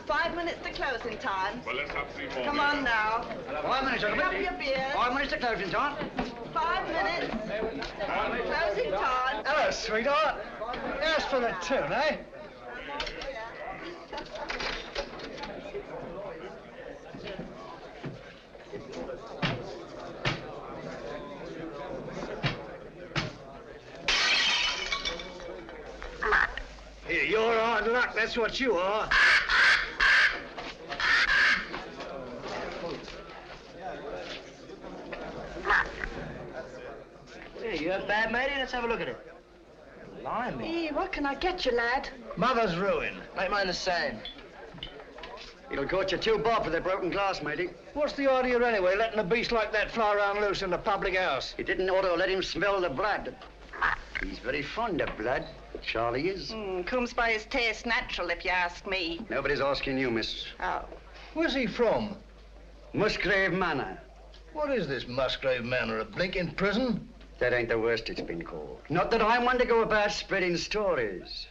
5 minutes to closing time. Well, let's have 3 more. Come on now. 5 minutes, Pick up your beer. 5 minutes to closing time. 5 minutes. Closing time. Hello, sweetheart. As for the tune, eh? Here, you're hard luck, that's what you are. Hey, you have bad, matey? Let's have a look at it. Blimey. Hey, what can I get you, lad? Mother's ruin. Make mine the same. It'll cost you 2 bob for the broken glass, matey. What's the idea anyway, letting a beast like that fly around loose in the public house? You didn't ought to let him smell the blood. He's very fond of blood. Charlie is. Comes by his taste natural, if you ask me. Nobody's asking you, miss. Oh. Where's he from? Musgrave Manor. What is this Musgrave Manor, a blinking prison? That ain't the worst it's been called. Not that I'm one to go about spreading stories.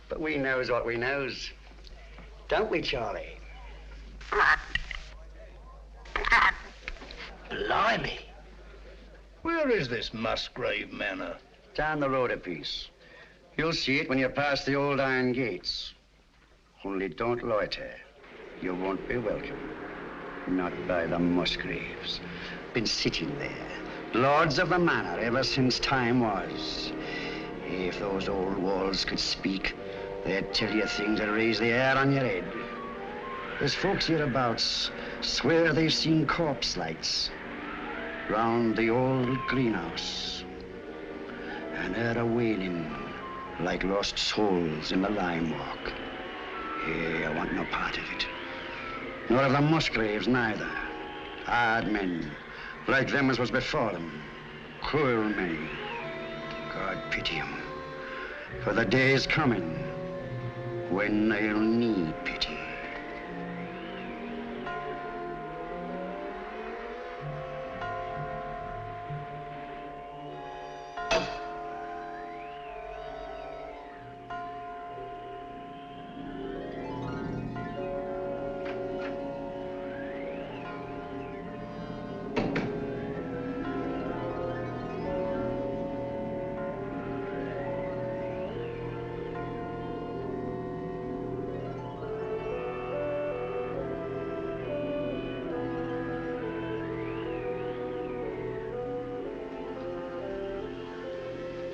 But we knows what we knows. Don't we, Charlie? Blimey. Where is this Musgrave Manor? Down the road a piece. You'll see it when you pass the old iron gates. Only don't loiter. You won't be welcome. Not by the Musgraves. Been sitting there. Lords of the manor ever since time was. If those old walls could speak, they'd tell you things that raise the hair on your head. There's folks hereabouts swear they've seen corpse lights round the old greenhouse and heard a wailing like lost souls in the lime walk. Hey, I want no part of it. Nor of the Musgraves neither. Hard men, like them as was before them. Cruel men. God pity 'em. For the day is coming when they'll need pity.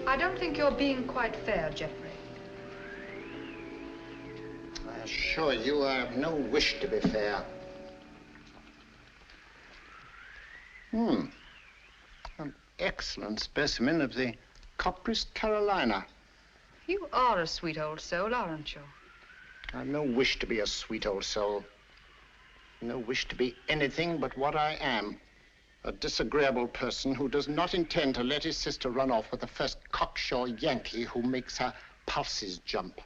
I don't think you're being quite fair, Geoffrey. I assure you I have no wish to be fair. An excellent specimen of the Copris Carolina. You are a sweet old soul, aren't you? I've no wish to be a sweet old soul. No wish to be anything but what I am. A disagreeable person who does not intend to let his sister run off with the first cocksure Yankee who makes her pulses jump.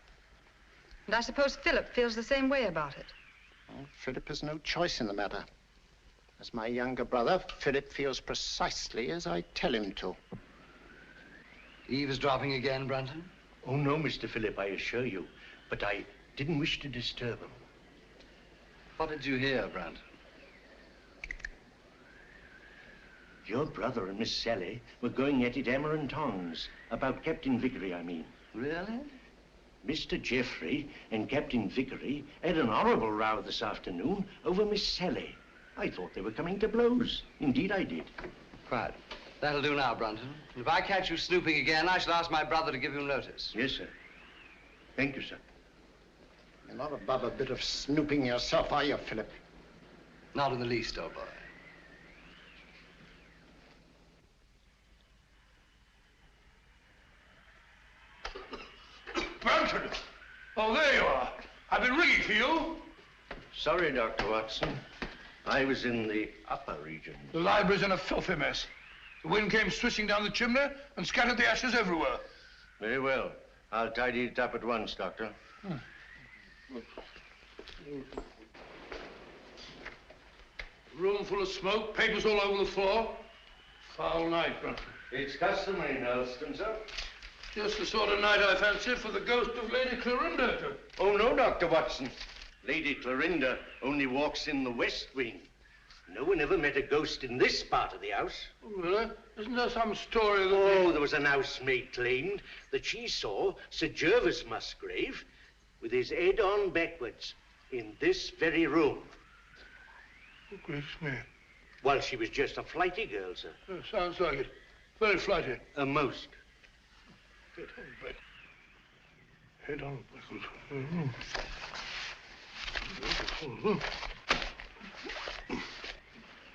And I suppose Philip feels the same way about it. Well, Philip has no choice in the matter. As my younger brother, Philip feels precisely as I tell him to. Eavesdropping again, Brunton? Oh, no, Mr. Philip, I assure you. But I didn't wish to disturb him. What did you hear, Brunton? Your brother and Miss Sally were going at it hammer and tongs. About Captain Vickery, I mean. Really? Mr. Geoffrey and Captain Vickery had an horrible row this afternoon over Miss Sally. I thought they were coming to blows. Indeed, I did. Quiet. That'll do now, Brunton. If I catch you snooping again, I shall ask my brother to give you notice. Yes, sir. Thank you, sir. You're not above a bit of snooping yourself, are you, Philip? Not in the least, old boy. Brunton! Oh, there you are. I've been ringing for you. Sorry, Dr. Watson. I was in the upper region. The library's in a filthy mess. The wind came swishing down the chimney and scattered the ashes everywhere. Very well. I'll tidy it up at once, Doctor. Room full of smoke, papers all over the floor. Foul night, Brunton. It's customary in Elston, sir. Just the sort of night I fancy for the ghost of Lady Clorinda. Oh, no, Dr. Watson. Lady Clorinda only walks in the west wing. No one ever met a ghost in this part of the house. Oh, really? Isn't there some story that... Oh, there was an housemaid claimed that she saw Sir Gervas Musgrave with his head on backwards in this very room. Oh, gracious me. Well, she was just a flighty girl, sir. Oh, sounds like it. Very flighty. Most. Head on backwards.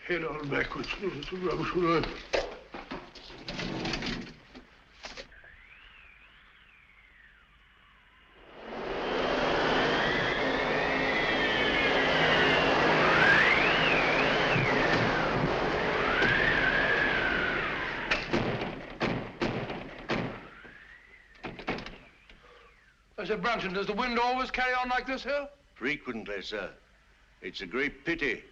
Head on backwards. It's a rubbish word. I said, Brunton, does the wind always carry on like this here? Frequently, sir. It's a great pity.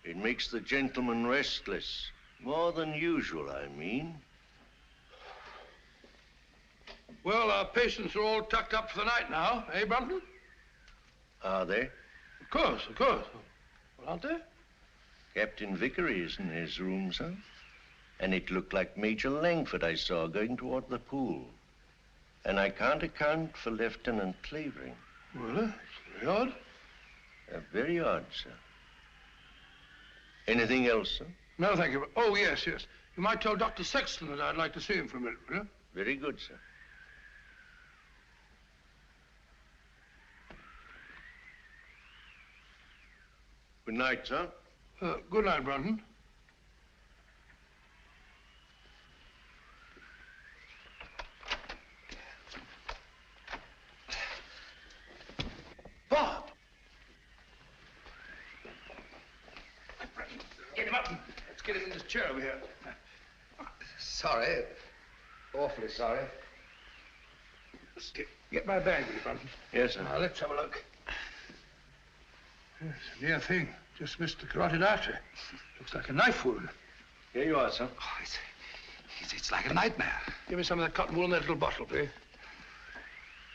It makes the gentleman restless. More than usual, I mean. Well, our patients are all tucked up for the night now, eh, Brunton? Are they? Of course, of course. Well, aren't they? Captain Vickery is in his room, sir. And it looked like Major Langford I saw going toward the pool. And I can't account for Lieutenant Clavering. Well, it's very odd. Very odd, sir. Anything else, sir? No, thank you. Oh, yes, yes. You might tell Dr. Sexton that I'd like to see him for a minute, will you? Very good, sir. Good night, sir. Good night, Brunton. Bob! Get him up. Let's get him in this chair over here. Sorry. Awfully sorry. Get my bag, will you, Brunton? Yes, sir. Now, let's have a look. Yes, a near thing. Just missed the carotid artery. Looks like a knife wound. Here you are, sir. Oh, it's like a nightmare. Give me some of that cotton wool in that little bottle, please.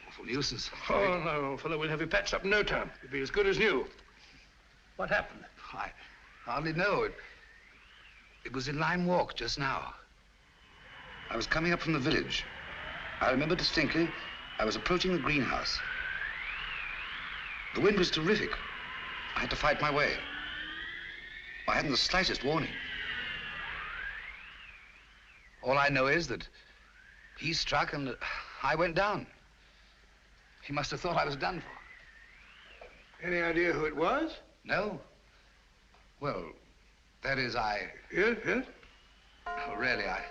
Awful nuisance. Oh, no, old fellow, we'll have you patched up in no time. You'll be as good as new. What happened? I hardly know. It was in Lime Walk just now. I was coming up from the village. I remember distinctly I was approaching the greenhouse. The wind was terrific. I had to fight my way. I hadn't the slightest warning. All I know is that he struck and I went down. He must have thought I was done for. Any idea who it was? No. Well, that is, Yes, yes. Oh, really, I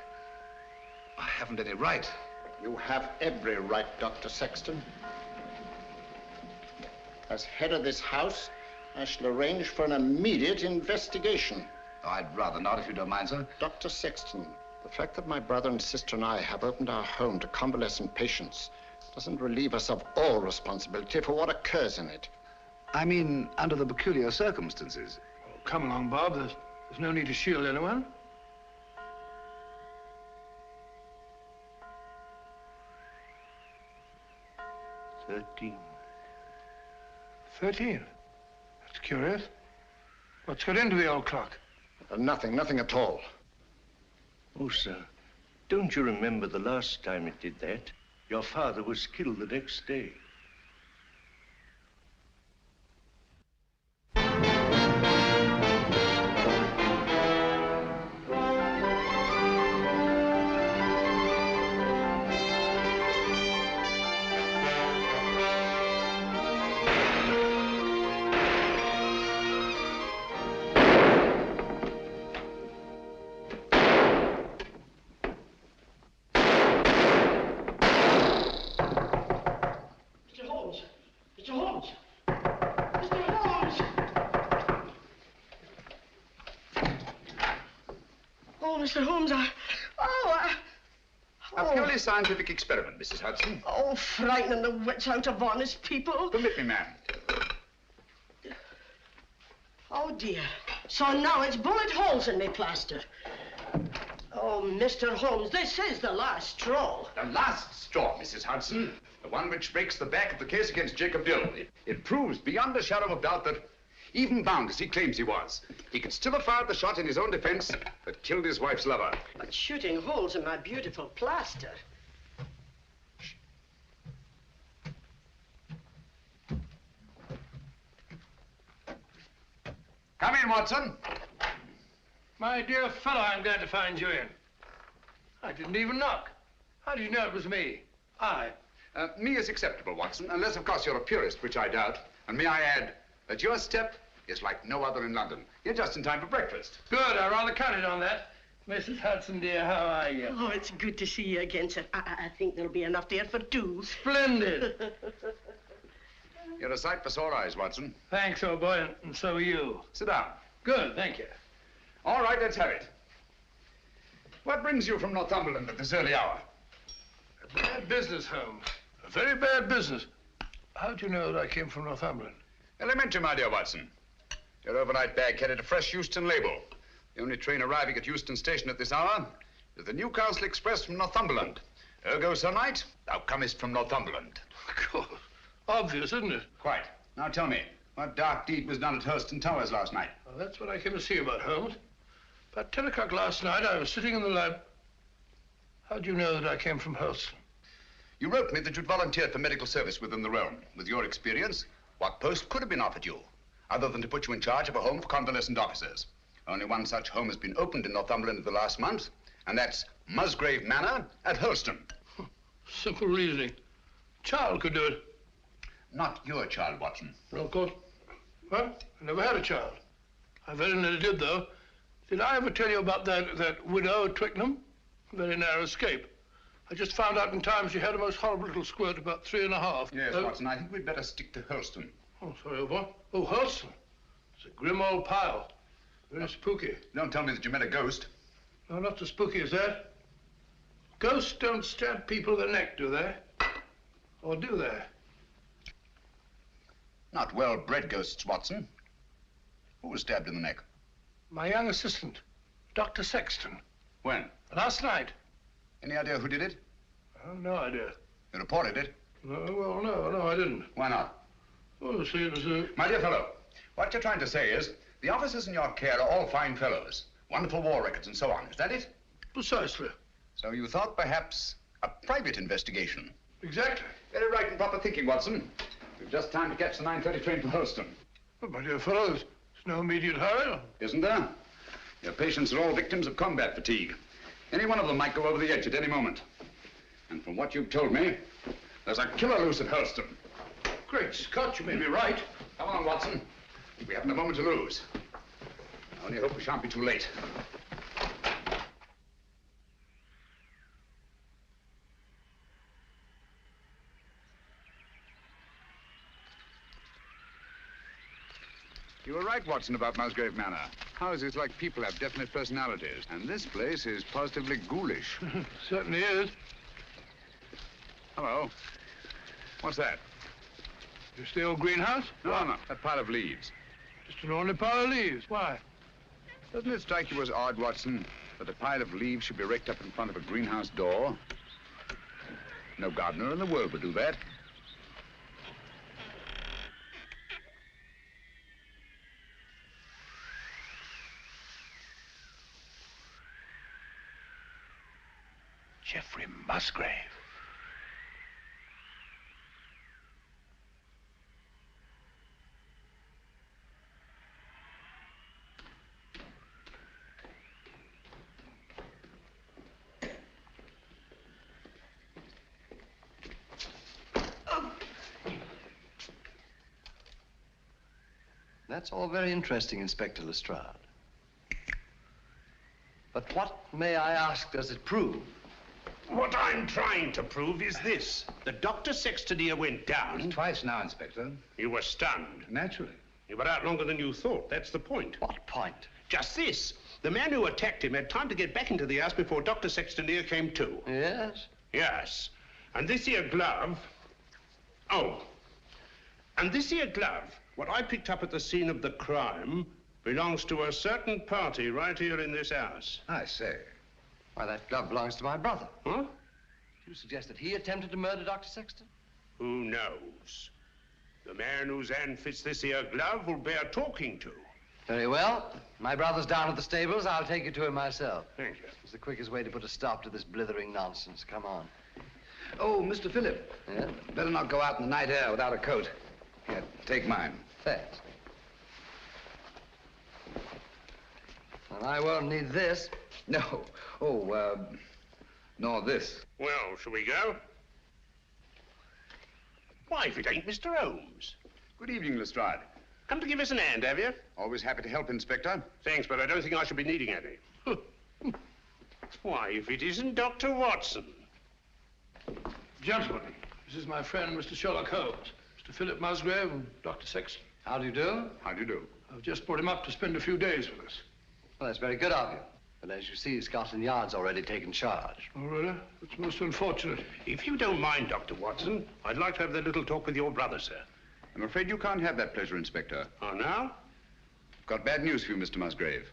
haven't any right. You have every right, Dr. Sexton. As head of this house, I shall arrange for an immediate investigation. Oh, I'd rather not, if you don't mind, sir. Dr. Sexton, the fact that my brother and sister and I have opened our home to convalescent patients doesn't relieve us of all responsibility for what occurs in it. I mean, under the peculiar circumstances. Oh, come along, Bob. There's no need to shield anyone. $13. 13. That's curious. What's got into the old clock? Nothing at all. Oh, sir, don't you remember the last time it did that? Your father was killed the next day. Mr. Holmes, A purely scientific experiment, Mrs. Hudson. Oh, frightening the wits out of honest people. Permit me, ma'am. Oh, dear. So now it's bullet holes in me plaster. Oh, Mr. Holmes, this is the last straw. The last straw, Mrs. Hudson. The one which breaks the back of the case against Jacob Dill. It proves beyond a shadow of doubt that, even bound as he claims he was, he could still have fired the shot in his own defense that killed his wife's lover. But shooting holes in my beautiful plaster. Come in, Watson. My dear fellow, I'm glad to find you in. I didn't even knock. How do you know it was me? Me is acceptable, Watson, unless, of course, you're a purist, which I doubt. And may I add that your step is like no other in London. You're just in time for breakfast. Good, I rather counted on that. Mrs. Hudson, dear, how are you? Oh, it's good to see you again, sir. I think there'll be enough there for two. Splendid. You're a sight for sore eyes, Watson. Thanks, old boy, and so are you. Sit down. Good, thank you. All right, let's have it. What brings you from Northumberland at this early hour? A bad business, Holmes. A very bad business. How do you know that I came from Northumberland? Elementary, my dear Watson. Your overnight bag carried a fresh Euston label. The only train arriving at Euston Station at this hour is the Newcastle Express from Northumberland. Ergo, Sir Knight, thou comest from Northumberland. Of course. Obvious, isn't it? Quite. Now tell me, what dark deed was done at Hurlstone Towers last night? Well, that's what I came to see you about, Holmes. About 10 o'clock last night, I was sitting in the lab. How do you know that I came from Hurlstone? You wrote me that you'd volunteered for medical service within the realm. With your experience, what post could have been offered you, other than to put you in charge of a home for convalescent officers? Only one such home has been opened in Northumberland in the last month, and that's Musgrave Manor at Hurlstone. Simple reasoning. Child could do it. Not your child, Watson. No, of course. Well, I never had a child. I very nearly did, though. Did I ever tell you about that widow at Twickenham? Very narrow escape. I just found out in time she had a most horrible little squirt, about 3.5. Yes, Watson, I think we'd better stick to Hurlstone. Oh, sorry, old boy. Oh, Hurlstone. It's a grim old pile. Very spooky. Don't tell me that you met a ghost. No, not so spooky as that. Ghosts don't stab people in the neck, do they? Or do they? Not well-bred ghosts, Watson. Who was stabbed in the neck? My young assistant, Dr. Sexton. When? Last night. Any idea who did it? Oh, no idea. You reported it? No, I didn't. Why not? Oh, see, it was My dear fellow, what you're trying to say is the officers in your care are all fine fellows, wonderful war records and so on. Is that it? Precisely. So you thought perhaps a private investigation? Exactly. Very right and proper thinking, Watson. We've just time to catch the 9:30 train for Hurlstone. But, my dear fellow, there's no immediate hurry. Isn't there? Your patients are all victims of combat fatigue. Any one of them might go over the edge at any moment. And from what you've told me, there's a killer loose at Hurlstone. Great Scott, you may be right. Come on, Watson. We haven't a moment to lose. I only hope we shan't be too late. You were right, Watson, about Musgrave Manor. Houses like people have definite personalities, and this place is positively ghoulish. Certainly is. Hello. What's that? Just the old greenhouse? No. That pile of leaves. Just an ordinary pile of leaves. Why? Doesn't it strike you as odd, Watson, that a pile of leaves should be raked up in front of a greenhouse door? No gardener in the world would do that. Geoffrey Musgrave. That's all very interesting, Inspector Lestrade. But what, may I ask, does it prove? What I'm trying to prove is this. The Dr. Sexton here went down. Twice now, Inspector. You were stunned. Naturally. You were out longer than you thought. That's the point. What point? Just this. The man who attacked him had time to get back into the house before Dr. Sexton here came to. Yes? Yes. And this here glove... Oh. And this here glove, what I picked up at the scene of the crime, belongs to a certain party right here in this house. I say. Why, that glove belongs to my brother. Huh? You suggest that he attempted to murder Dr. Sexton? Who knows? The man whose hand fits this here glove will bear talking to. Very well. My brother's down at the stables. I'll take you to him myself. Thank you. It's the quickest way to put a stop to this blithering nonsense. Come on. Oh, Mr. Phillip. Yeah? Better not go out in the night air without a coat. Here, take mine. Thanks. And I won't need this. No. Oh, nor this. Well, shall we go? Why, if it ain't Mr. Holmes. Good evening, Lestrade. Come to give us an hand, have you? Always happy to help, Inspector. Thanks, but I don't think I shall be needing any. Why, if it isn't Dr. Watson. Gentlemen, this is my friend, Mr. Sherlock Holmes, Mr. Philip Musgrave and Dr. Sexton. How do you do? How do you do? I've just brought him up to spend a few days with us. Well, that's very good of you. But as you see, Scotland Yard's already taken charge. Oh, really? It's most unfortunate. If you don't mind, Dr. Watson, I'd like to have that little talk with your brother, sir. I'm afraid you can't have that pleasure, Inspector. Oh, now? Got bad news for you, Mr. Musgrave.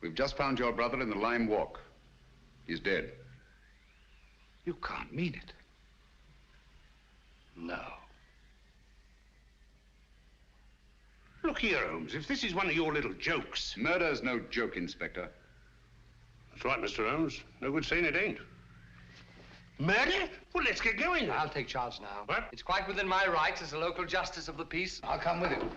We've just found your brother in the Lime Walk. He's dead. You can't mean it. No. Look here, Holmes, if this is one of your little jokes. Murder's no joke, Inspector. That's right, Mr. Holmes. No good saying it ain't. Murder? Well, let's get going then. I'll take charge now. What? It's quite within my rights as a local justice of the peace. I'll come with you.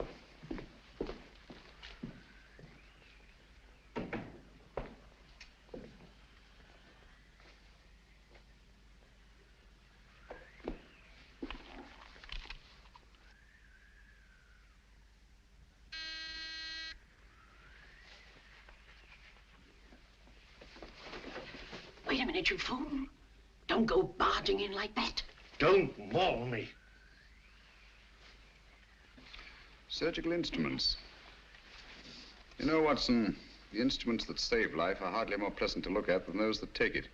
Wait a minute, you fool. Don't go barging in like that. Don't maul me. Surgical instruments. You know, Watson, the instruments that save life are hardly more pleasant to look at than those that take it.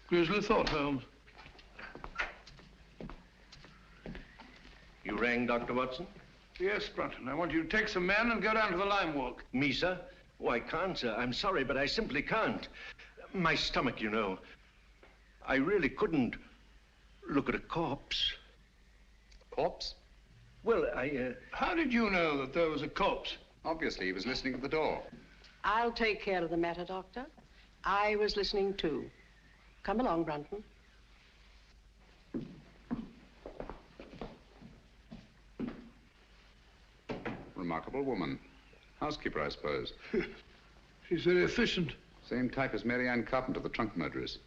Grisly thought, Holmes. You rang, Dr. Watson? Yes, Brunton. I want you to take some men and go down to the Lime Walk. Me, sir? Oh, I can't, sir. I'm sorry, but I simply can't. My stomach, you know. I really couldn't look at a corpse. Corpse? Well, How did you know that there was a corpse? Obviously, he was listening at the door. I'll take care of the matter, Doctor. I was listening too. Come along, Brunton. Remarkable woman. Housekeeper, I suppose. She's very efficient. Same type as Mary Ann Carpenter, the trunk murderess.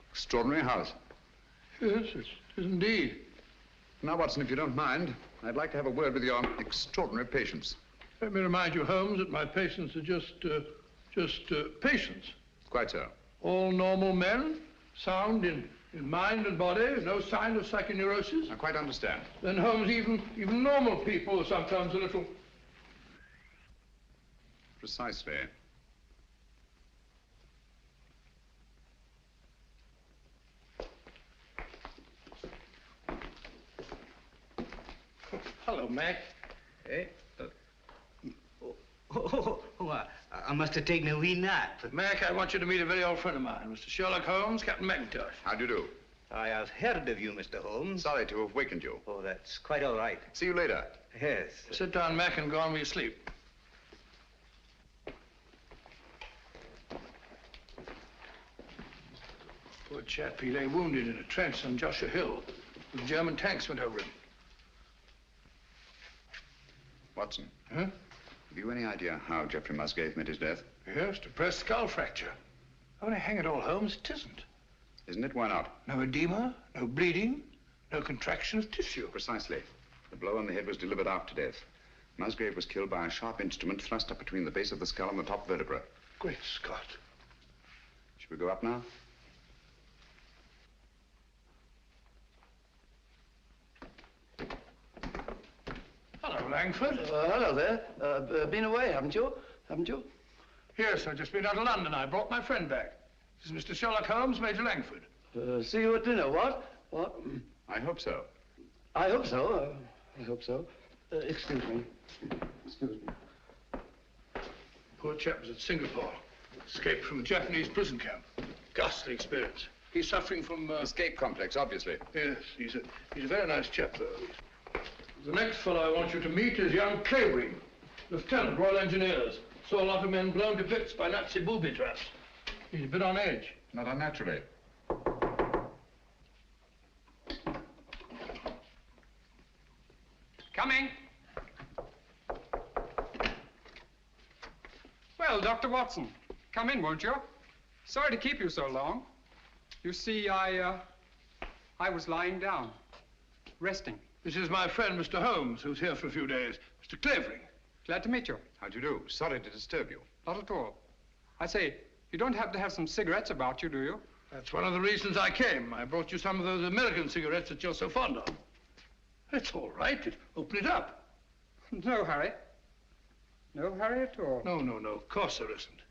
Extraordinary house. Yes, it is indeed. Now, Watson, if you don't mind, I'd like to have a word with your extraordinary patients. Let me remind you, Holmes, that my patients are just patients. Quite so. All normal men, sound in mind and body, no sign of psychoneurosis. I quite understand. Then, Holmes, even normal people are sometimes a little... Precisely. Hello, Mac. Eh? I must have taken a wee nap. Mac, I want you to meet a very old friend of mine, Mr. Sherlock Holmes, Captain McIntosh. How do you do? I have heard of you, Mr. Holmes. Sorry to have wakened you. Oh, that's quite all right. See you later. Yes. Sit down, Mac, and go on with your sleep. Poor chap, he lay wounded in a trench on Joshua Hill. The German tanks went over him. Watson. Huh? Have you any idea how Geoffrey Musgrave met his death? Yes, depressed skull fracture. Only hang it all, Holmes, it isn't. Isn't it? Why not? No edema, no bleeding, no contraction of tissue. Precisely. The blow on the head was delivered after death. Musgrave was killed by a sharp instrument thrust up between the base of the skull and the top vertebra. Great Scott. Should we go up now? Hello, Langford. Hello there. Been away, haven't you? Haven't you? Yes, I've just been out of London. I brought my friend back. This is Mr. Sherlock Holmes, Major Langford. See you at dinner, what? What? I hope so. I hope so. I hope so. Excuse me. Excuse me. Poor chap was at Singapore. Escaped from a Japanese prison camp. Ghastly experience. He's suffering from... Escape complex, obviously. Yes, he's a very nice chap, though. The next fellow I want you to meet is young Clavering, Lieutenant, Royal Engineers. Saw a lot of men blown to bits by Nazi booby traps. He's a bit on edge. Not unnaturally. Coming. Well, Dr. Watson, come in, won't you? Sorry to keep you so long. You see, I was lying down, resting. This is my friend, Mr. Holmes, who's here for a few days. Mr. Clavering. Glad to meet you. How do you do? Sorry to disturb you. Not at all. I say, you don't happen to have some cigarettes about you, do you? That's one of the reasons I came. I brought you some of those American cigarettes that you're so fond of. It's all right. Open it up. No hurry. No hurry at all. No. Of course there isn't.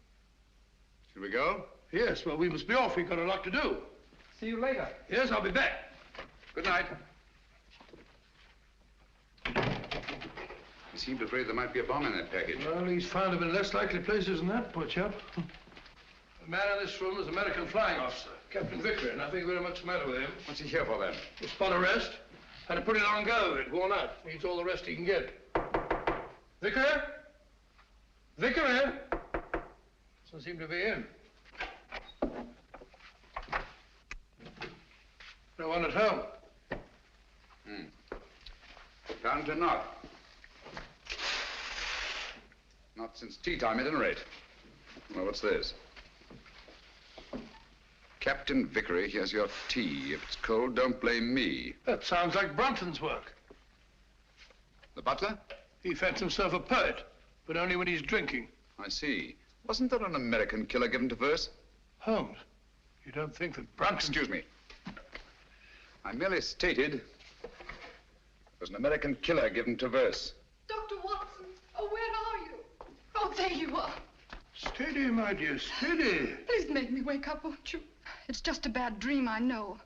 Should we go? Yes, well, we must be off. We've got a lot to do. See you later. Yes, I'll be back. Good night. You seemed afraid there might be a bomb in that package. Well, he's found them in less likely places than that, poor chap. The man in this room is an American flying officer, Captain Vickery. Nothing very much the matter with him. What's he here for, then? A spot arrest. Had a pretty long go of it, worn out. Needs all the rest he can get. Vickery? Vickery? Doesn't seem to be in. No one at home. Found to not. Not since tea time, at any rate. Well, what's this? Captain Vickery, here's your tea. If it's cold, don't blame me. That sounds like Brunton's work. The butler? He fancies himself a poet, but only when he's drinking. I see. Wasn't there an American killer given to verse? Holmes, you don't think that Brunton... Excuse me. I merely stated there's an American killer given to verse. Dr. Watson, oh, where are you? Oh, there you are. Steady, my dear, steady. Please make me wake up, won't you? It's just a bad dream, I know.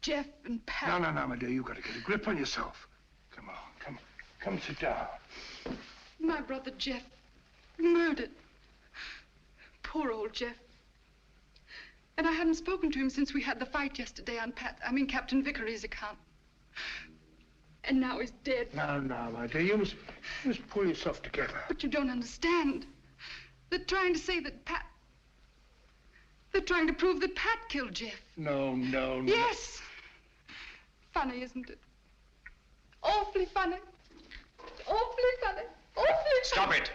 Jeff and Pat... No, my dear, you've got to get a grip on yourself. Come on, come sit down. My brother Jeff, murdered. Poor old Jeff. And I hadn't spoken to him since we had the fight yesterday on Captain Vickery's account. And now he's dead. No, my dear, you must pull yourself together. But you don't understand. They're trying to say that Pat... They're trying to prove that Pat killed Jeff. No. Yes. Funny, isn't it? Awfully funny. Awfully funny. Awfully funny. Stop it!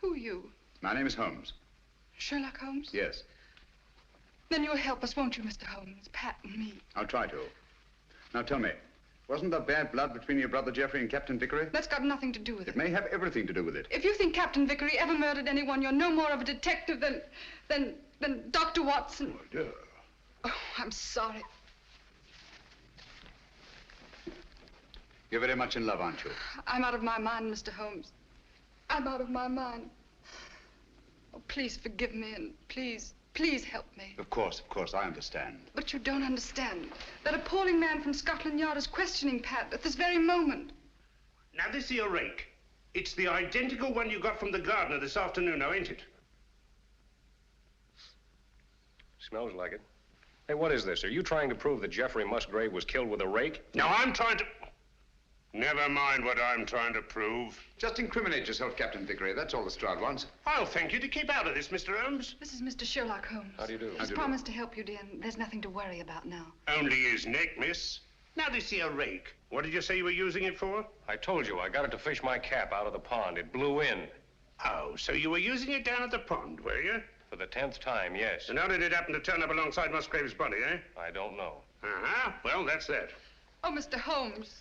Who are you? My name is Holmes. Sherlock Holmes? Yes. Then you'll help us, won't you, Mr. Holmes? Pat and me. I'll try to. Now tell me, wasn't there bad blood between your brother Jeffrey and Captain Vickery? That's got nothing to do with it. It may have everything to do with it. If you think Captain Vickery ever murdered anyone, you're no more of a detective than Dr. Watson. Oh, dear. Oh, I'm sorry. You're very much in love, aren't you? I'm out of my mind, Mr. Holmes. I'm out of my mind. Oh, please forgive me and please help me. Of course, I understand. But you don't understand. That appalling man from Scotland Yard is questioning Pat at this very moment. Now, this here rake, it's the identical one you got from the gardener this afternoon, now, ain't it? Smells like it. Hey, what is this? Are you trying to prove that Jeffrey Musgrave was killed with a rake? Now, I'm trying to... Never mind what I'm trying to prove. Just incriminate yourself, Captain Vickery. That's all the Stroud wants. I'll thank you to keep out of this, Mr. Holmes. This is Mr. Sherlock Holmes. How do you do? He's promised to help you, dear, and there's nothing to worry about now. Only his neck, miss. Now, this here rake, what did you say you were using it for? I told you, I got it to fish my cap out of the pond. It blew in. Oh, so you were using it down at the pond, were you? For the 10th time, yes. And how did it happen to turn up alongside Musgrave's body, eh? I don't know. Uh-huh. Well, that's that. Oh, Mr. Holmes.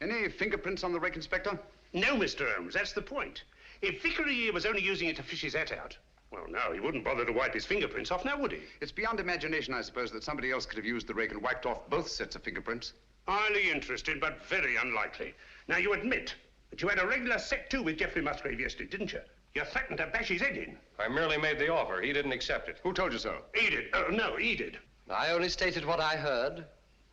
Any fingerprints on the rake, Inspector? No, Mr. Holmes, that's the point. If Vickery here was only using it to fish his hat out, well, no, he wouldn't bother to wipe his fingerprints off, now would he? It's beyond imagination, I suppose, that somebody else could have used the rake and wiped off both sets of fingerprints. Highly interesting, but very unlikely. Now, you admit that you had a regular set to with Jeffrey Musgrave yesterday, didn't you? You threatened to bash his head in. I merely made the offer. He didn't accept it. Who told you so? He did. Oh, no, he did. I only stated what I heard.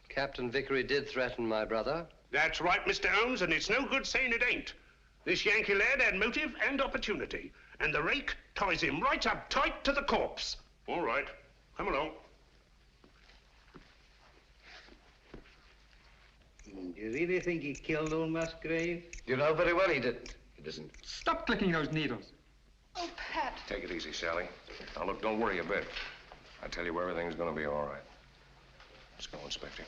Captain Vickery did threaten my brother. That's right, Mr. Holmes, and it's no good saying it ain't. This Yankee lad had motive and opportunity. and the rake ties him right up tight to the corpse. All right. Come along. Do you really think he killed old Musgrave? You know very well he didn't. He doesn't. Stop clicking those needles. Oh, Pat. Take it easy, Sally. Now, look, don't worry a bit. I tell you, everything's going to be all right. Let's go, Inspector.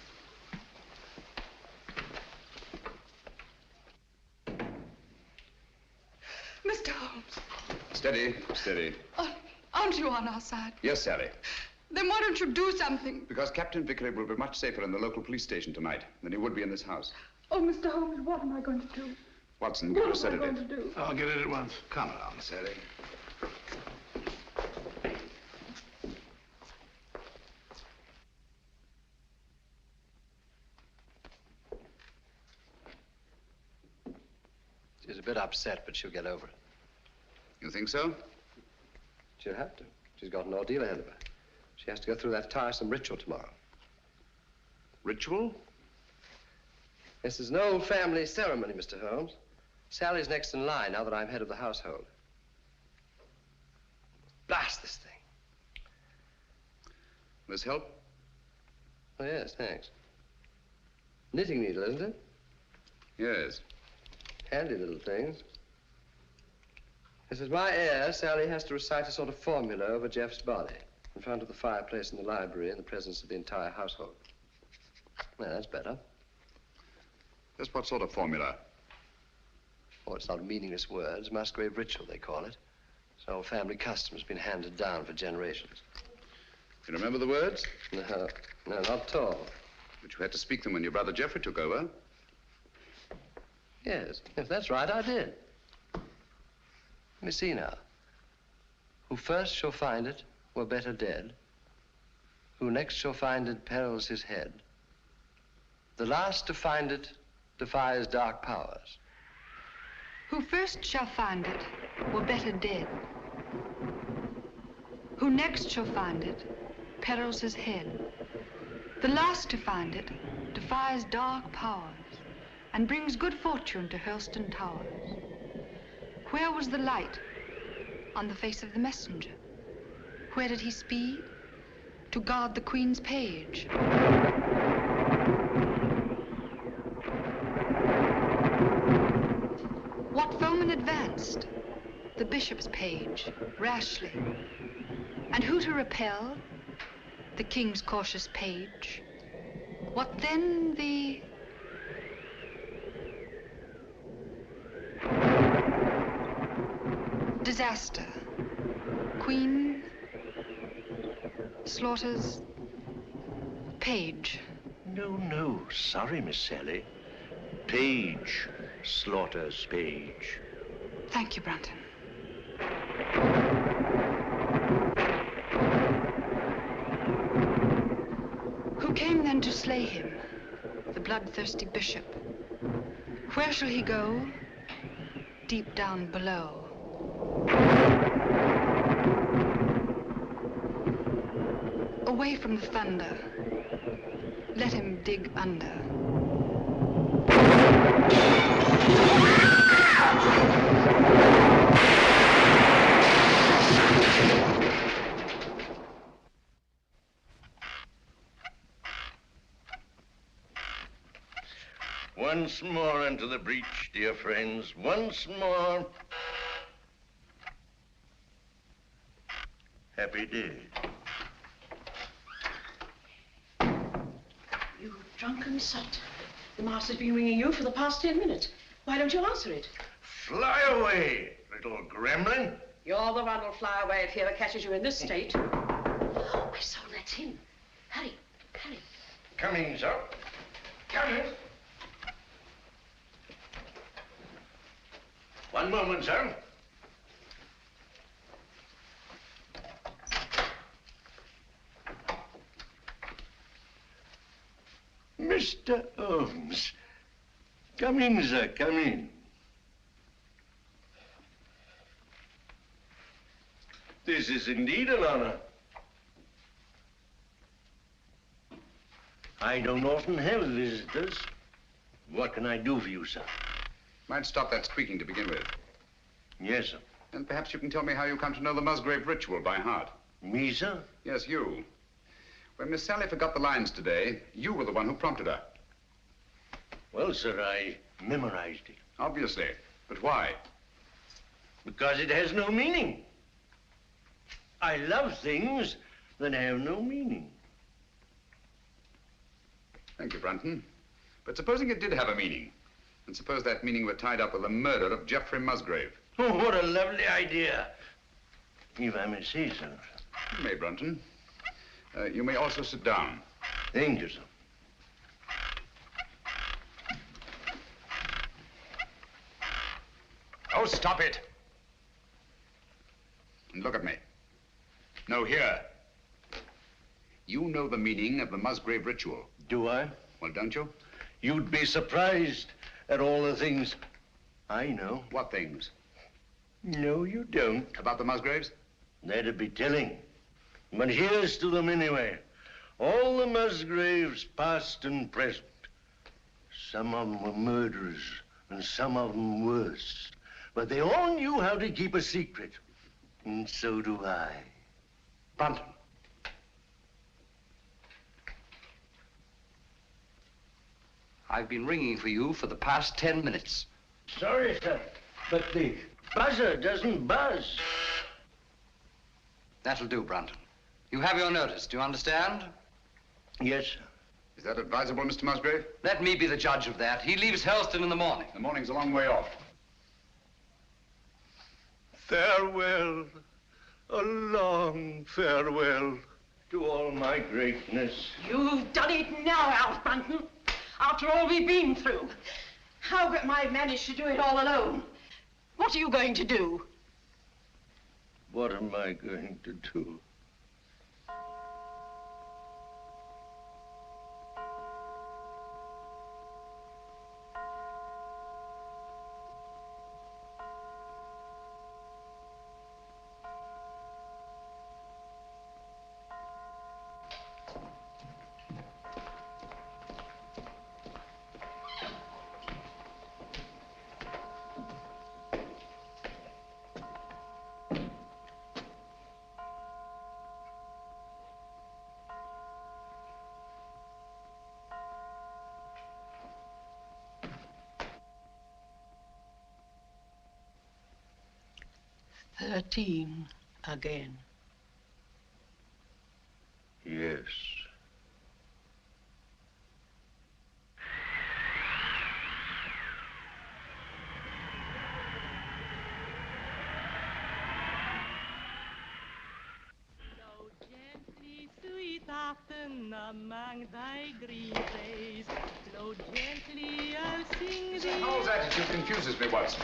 Mr. Holmes. Steady, steady. Aren't you on our side? Yes, Sally. Then why don't you do something? Because Captain Vickery will be much safer in the local police station tonight than he would be in this house. Oh, Mr. Holmes, what am I going to do? Watson, give her a What am I going to sedative. do? I'll get it at once. Come along, Sally. She's a bit upset, but she'll get over it. You think so? She'll have to. She's got an ordeal ahead of her. She has to go through that tiresome ritual tomorrow. Ritual? This is an old family ceremony, Mr. Holmes. Sally's next in line now that I'm head of the household. Blast this thing. This help? Oh, yes, thanks. Knitting needle, isn't it? Yes. Handy little things. This is my heir. Sally has to recite a sort of formula over Jeff's body in front of the fireplace in the library in the presence of the entire household. Well, that's better. Just what sort of formula? Oh, it's not meaningless words. Musgrave ritual, they call it. It's an old family custom. It's been handed down for generations. You remember the words? No, not at all. But you had to speak them when your brother Jeffrey took over. Yes, if that's right, I did. Let me see now. Who first shall find it were better dead. Who next shall find it perils his head. The last to find it defies dark powers. Who first shall find it were better dead. Who next shall find it perils his head. The last to find it defies dark powers and brings good fortune to Hurlstone Towers. Where was the light? On the face of the messenger. Where did he speed? To guard the Queen's page. What foeman advanced? The bishop's page, rashly. And who to repel? The king's cautious page. What then the... disaster. Queen slaughters page. No. Sorry, Miss Sally. Page slaughters page. Thank you, Brunton. Who came then to slay him? The bloodthirsty bishop. Where shall he go? Deep down below. Away from the thunder. Let him dig under. Once more into the breach, dear friends. Once more. Happy day. You drunken sot. The master's been ringing you for the past 10 minutes. Why don't you answer it? Fly away, little gremlin. You're the one who'll fly away if he ever catches you in this state. Oh, my soul, that's him. Hurry. Coming, sir. Coming. One moment, sir. Mr. Holmes. Come in, sir, come in. This is indeed an honor. I don't often have visitors. What can I do for you, sir? Might stop that squeaking to begin with. Yes, sir. Then perhaps you can tell me how you come to know the Musgrave ritual by heart. Me, sir? Yes, you. When Miss Sally forgot the lines today, you were the one who prompted her. Well, sir, I memorized it. Obviously. But why? Because it has no meaning. I love things that have no meaning. Thank you, Brunton. But supposing it did have a meaning, and suppose that meaning were tied up with the murder of Geoffrey Musgrave. Oh, what a lovely idea. If I may say so. You may, Brunton. You may also sit down. Thank you, sir. Oh, stop it. And look at me. No, here. You know the meaning of the Musgrave ritual. Do I? Well, don't you? You'd be surprised at all the things I know. What things? No, you don't. About the Musgraves? That'd be telling. But here's to them anyway. All the Musgraves, past and present. Some of them were murderers, and some of them worse. But they all knew how to keep a secret. And so do I. Brunton. I've been ringing for you for the past 10 minutes. Sorry, sir, but the buzzer doesn't buzz. That'll do, Brunton. You have your notice, do you understand? Yes, sir. Is that advisable, Mr. Musgrave? Let me be the judge of that. He leaves Helston in the morning. The morning's a long way off. Farewell, a long farewell to all my greatness. You've done it now, Alf Brunton. After all we've been through. How am I managed to do it all alone? What are you going to do? What am I going to do? "13 again. Yes. Among thy green trees, flow gently, I'll sing Miss thee. Howell's attitude confuses me, Watson.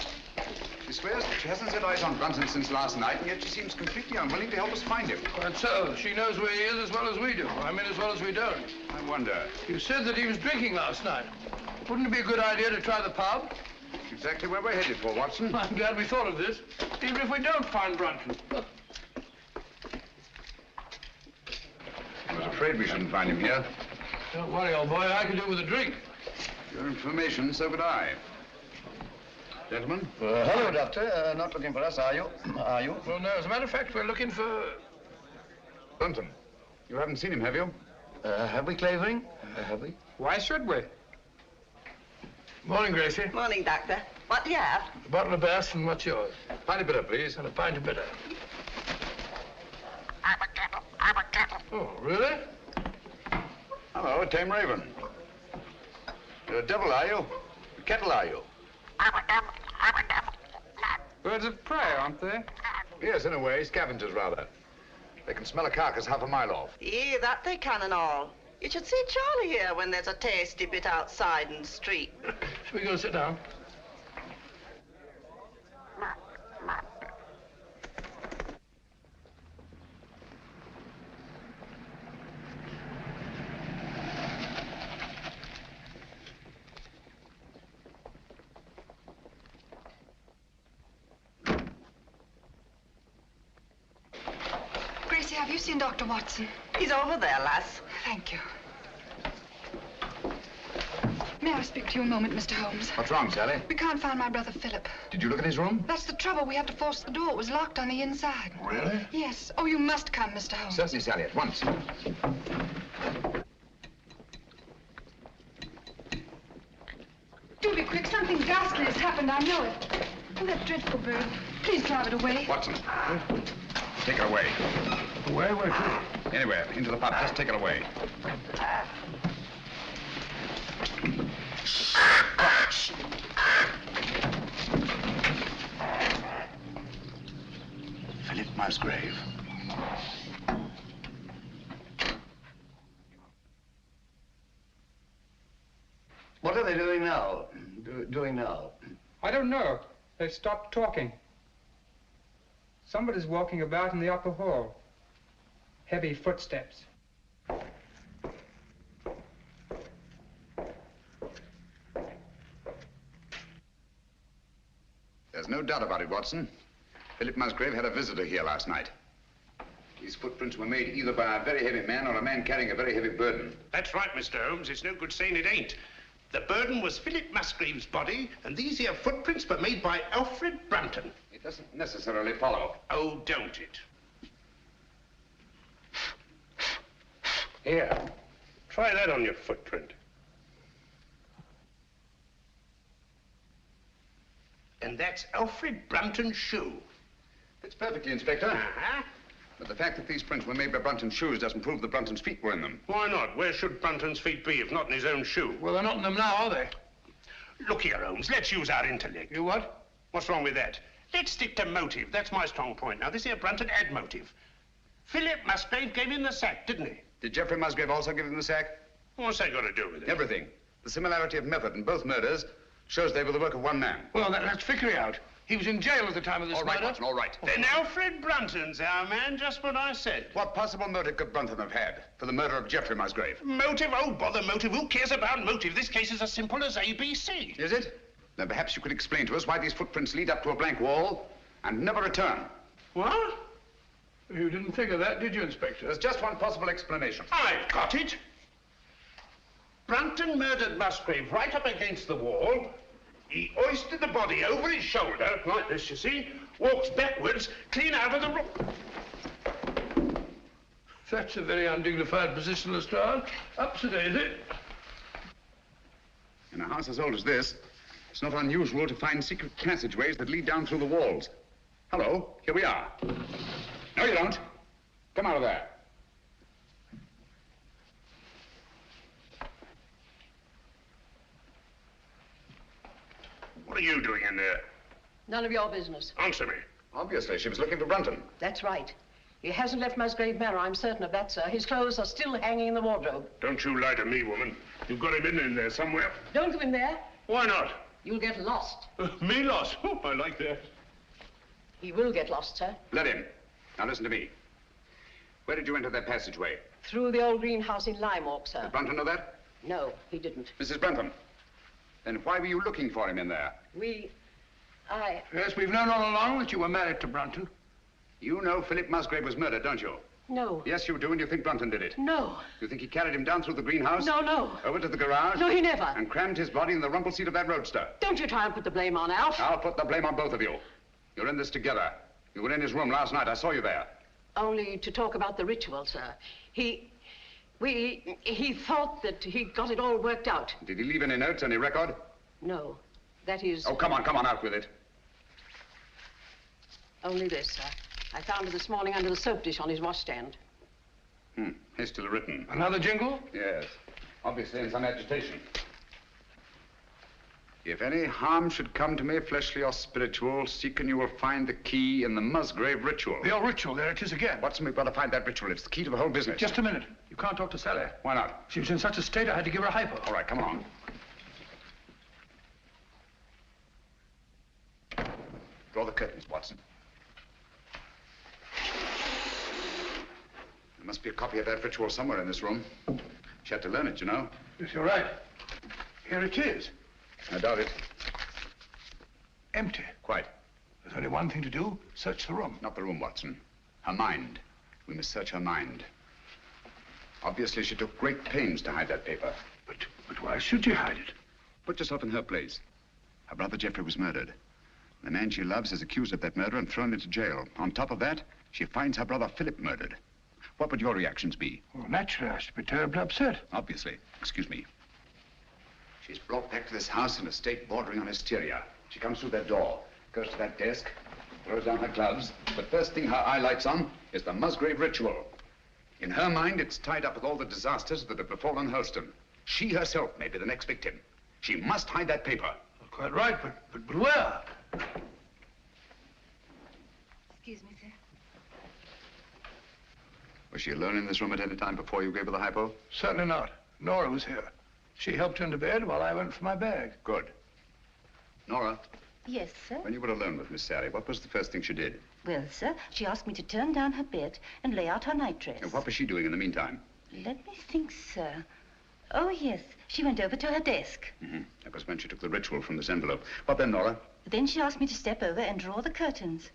She swears that she hasn't set eyes on Brunton since last night, and yet she seems completely unwilling to help us find him. Quite so. She knows where he is as well as we do. I mean, as well as we don't. I wonder. You said that he was drinking last night. Wouldn't it be a good idea to try the pub? Exactly where we're headed for, Watson. I'm glad we thought of this, even if we don't find Brunton. I was afraid we shouldn't find him here. Don't worry, old boy. I could do with a drink. Your information, so could I. Gentlemen? Hello, Doctor. Not looking for us, are you? Are you? Well, no. As a matter of fact, we're looking for... Brunton. You haven't seen him, have you? Have we, Clavering? Have we? Why should we? Morning, Gracie. Morning, Doctor. What do you have? A bottle of Bass, and what's yours? Pint of bitter, please. And a pint of bitter. Oh, really? Hello, a tame raven. You're a devil, are you? A kettle, are you? Birds of prey, aren't they? Yes, in a way. Scavengers, rather. They can smell a carcass half a mile off. Yeah, that they can and all. You should see Charlie here when there's a tasty bit outside in the street. Shall we go sit down? Gracie, have you seen Dr. Watson? He's over there, lass. Thank you. May I speak to you a moment, Mr. Holmes? What's wrong, Sally? We can't find my brother Philip. Did you look in his room? That's the trouble. We had to force the door. It was locked on the inside. Really? Yes. Oh, you must come, Mr. Holmes. Certainly, Sally, at once. Do be quick. Something ghastly has happened. I know it. Oh, that dreadful bird. Please drive it away. Watson, take it away. Where to? Anywhere, into the pub. Just take it away. Philip Musgrave. What are they doing now? Doing now? I don't know. They stopped talking. Somebody's walking about in the upper hall. Heavy footsteps. There's no doubt about it, Watson. Philip Musgrave had a visitor here last night. These footprints were made either by a very heavy man or a man carrying a very heavy burden. That's right, Mr. Holmes. It's no good saying it ain't. The burden was Philip Musgrave's body, and these here footprints were made by Alfred Brunton. It doesn't necessarily follow. Oh, don't it? Here, try that on your footprint. And that's Alfred Brunton's shoe. Fits perfectly, Inspector. Uh-huh. But the fact that these prints were made by Brunton's shoes doesn't prove that Brunton's feet were in them. Why not? Where should Brunton's feet be if not in his own shoe? Well, they're not in them now, are they? Look here, Holmes, let's use our intellect. You what? What's wrong with that? Let's stick to motive. That's my strong point. Now, this here Brunton had motive. Philip Musgrave gave him the sack, didn't he? Did Geoffrey Musgrave also give him the sack? What's that got to do with it? Everything. The similarity of method in both murders shows they were the work of one man. Well, that's Vickery out. He was in jail at the time of this All right, murder. Watson, all right. Then Alfred Brunton's our man, just what I said. What possible motive could Brunton have had for the murder of Geoffrey Musgrave? Motive? Oh, bother motive. Who cares about motive? This case is as simple as ABC. Is it? Then perhaps you could explain to us why these footprints lead up to a blank wall and never return. What? You didn't think of that, did you, Inspector? There's just one possible explanation. I've got it. Brunton murdered Musgrave right up against the wall. He hoisted the body over his shoulder, like this, you see, walks backwards, clean out of the room. That's a very undignified position, Lestrade. Up to daisy. In a house as old as this, it's not unusual to find secret passageways that lead down through the walls. Hello, here we are. No, you don't. Come out of there. What are you doing in there? None of your business. Answer me. Obviously, she was looking for Brunton. That's right. He hasn't left Musgrave Manor, I'm certain of that, sir. His clothes are still hanging in the wardrobe. Don't you lie to me, woman. You've got him in there somewhere. Don't go in there. Why not? You'll get lost. Me lost? Oh, I like that. He will get lost, sir. Let him. Now listen to me. Where did you enter that passageway? Through the old greenhouse in Lime Walk, sir. Did Brunton know that? No, he didn't. Mrs. Brunton, then why were you looking for him in there? Yes, we've known all along that you were married to Brunton. You know Philip Musgrave was murdered, don't you? No. Yes, you do, and you think Brunton did it. No. You think he carried him down through the greenhouse? No. Over to the garage? No, he never. And crammed his body in the rumple seat of that roadster? Don't you try and put the blame on Alf. I'll put the blame on both of you. You're in this together. You were in his room last night. I saw you there. Only to talk about the ritual, sir. He thought that he got it all worked out. Did he leave any notes, any record? No. That is... Oh, come on, out with it. Only this, sir. I found it this morning under the soap dish on his washstand. Hastily written. Another jingle? Yes. Obviously in some agitation. If any harm should come to me, fleshly or spiritual, seek and you will find the key in the Musgrave ritual. The old ritual, there it is again. Watson, we've got to find that ritual. It's the key to the whole business. Just a minute. You can't talk to Sally. Why not? She was in such a state I had to give her a hypo. All right, come on. Draw the curtains, Watson. There must be a copy of that ritual somewhere in this room. She had to learn it, you know. Yes, you're right. Here it is. I doubt it. Empty. Quite. There's only one thing to do. Search the room. Not the room, Watson. Her mind. We must search her mind. Obviously, she took great pains to hide that paper. But why should you hide it? Put yourself in her place. Her brother Jeffrey was murdered. The man she loves is accused of that murder and thrown into jail. On top of that, she finds her brother Philip murdered. What would your reactions be? Well, naturally, I should be terribly upset. Obviously. Excuse me. She's brought back to this house in a state bordering on hysteria. She comes through that door, goes to that desk, throws down her gloves. The first thing her eye lights on is the Musgrave ritual. In her mind, it's tied up with all the disasters that have befallen Hurlstone. She herself may be the next victim. She must hide that paper. Well, quite right, but where? Excuse me, sir. Was she alone in this room at any time before you gave her the hypo? Certainly not. Nora was here. She helped her into bed while I went for my bag. Good. Nora, Yes, sir. when you were alone with Miss Sally, what was the first thing she did? Well, sir, she asked me to turn down her bed and lay out her nightdress. And what was she doing in the meantime? Let me think, sir. Oh, yes. She went over to her desk. That was when she took the ritual from this envelope. What then, Nora? Then she asked me to step over and draw the curtains.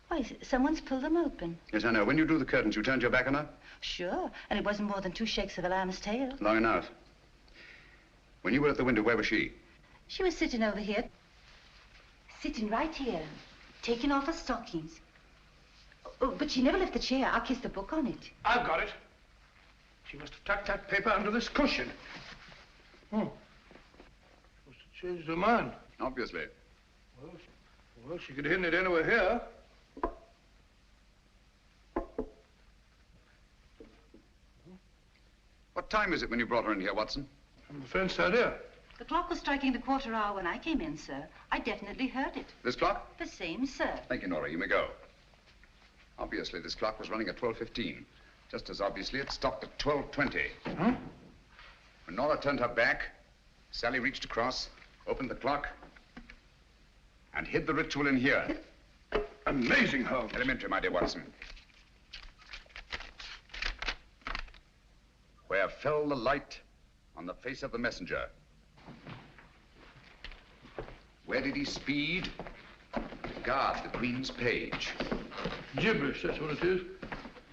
Why, someone's pulled them open. Yes, I know. When you drew the curtains, you turned your back on her? Sure, and it wasn't more than 2 shakes of a lamb's tail. Long enough. When you were at the window, where was she? She was sitting over here. Sitting right here, taking off her stockings. Oh, but she never left the chair. I kissed the book on it. I've got it. She must have tucked that paper under this cushion. Must have changed her mind. Obviously. Well, she could have hidden it anywhere here. What time is it when you brought her in here, Watson? I'm afraid so, dear. The clock was striking the 1/4 hour when I came in, sir. I definitely heard it. This clock? The same, sir. Thank you, Nora. You may go. Obviously, this clock was running at 12:15. Just as obviously, it stopped at 12:20. When Nora turned her back, Sally reached across, opened the clock, and hid the ritual in here. Amazing, Holmes. Elementary, my dear Watson. Where fell the light on the face of the messenger? Where did he speed? To guard the Queen's page. Gibberish, that's what it is.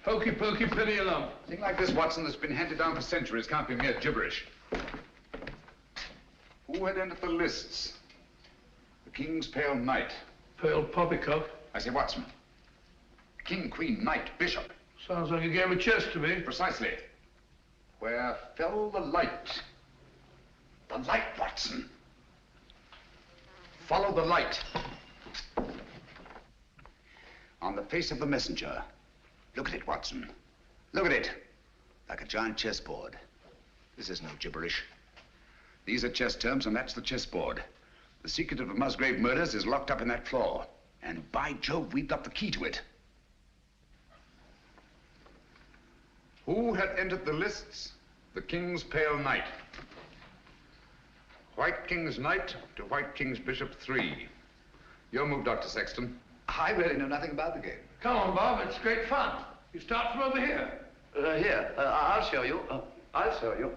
Hokey pokey penny a lump. A thing like this, Watson, that's been handed down for centuries can't be mere gibberish. Who had entered the lists? The King's Pale Knight. Pale poppycock. I say, Watson. King, Queen, Knight, Bishop. Sounds like a game of chess to me. Precisely. Where fell the light? The light, Watson. Follow the light. On the face of the messenger. Look at it, Watson. Look at it. Like a giant chessboard. This is no gibberish. These are chess terms, and that's the chessboard. The secret of the Musgrave murders is locked up in that floor. And by Jove, we've got the key to it. Who had entered the lists? The King's Pale Knight. White King's Knight to White King's Bishop 3. Your move, Dr. Sexton. I really know nothing about the game. Come on, Bob, it's great fun. You start from over here. Here, I'll show you. I'll show you.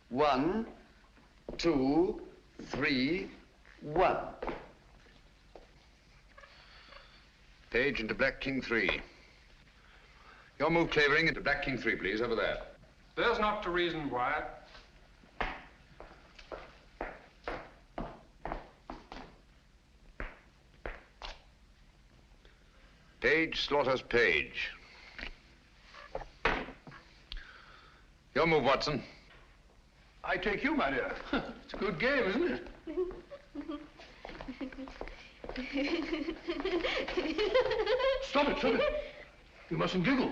1, 2, 3, 1. Page into Black King 3. Your move, Clavering, into Black King 3, please, over there. There's not to reason, Wyatt. Page slaughters Page. Your move, Watson. I take you, my dear. It's a good game, isn't it? Stop it, stop it. You mustn't giggle.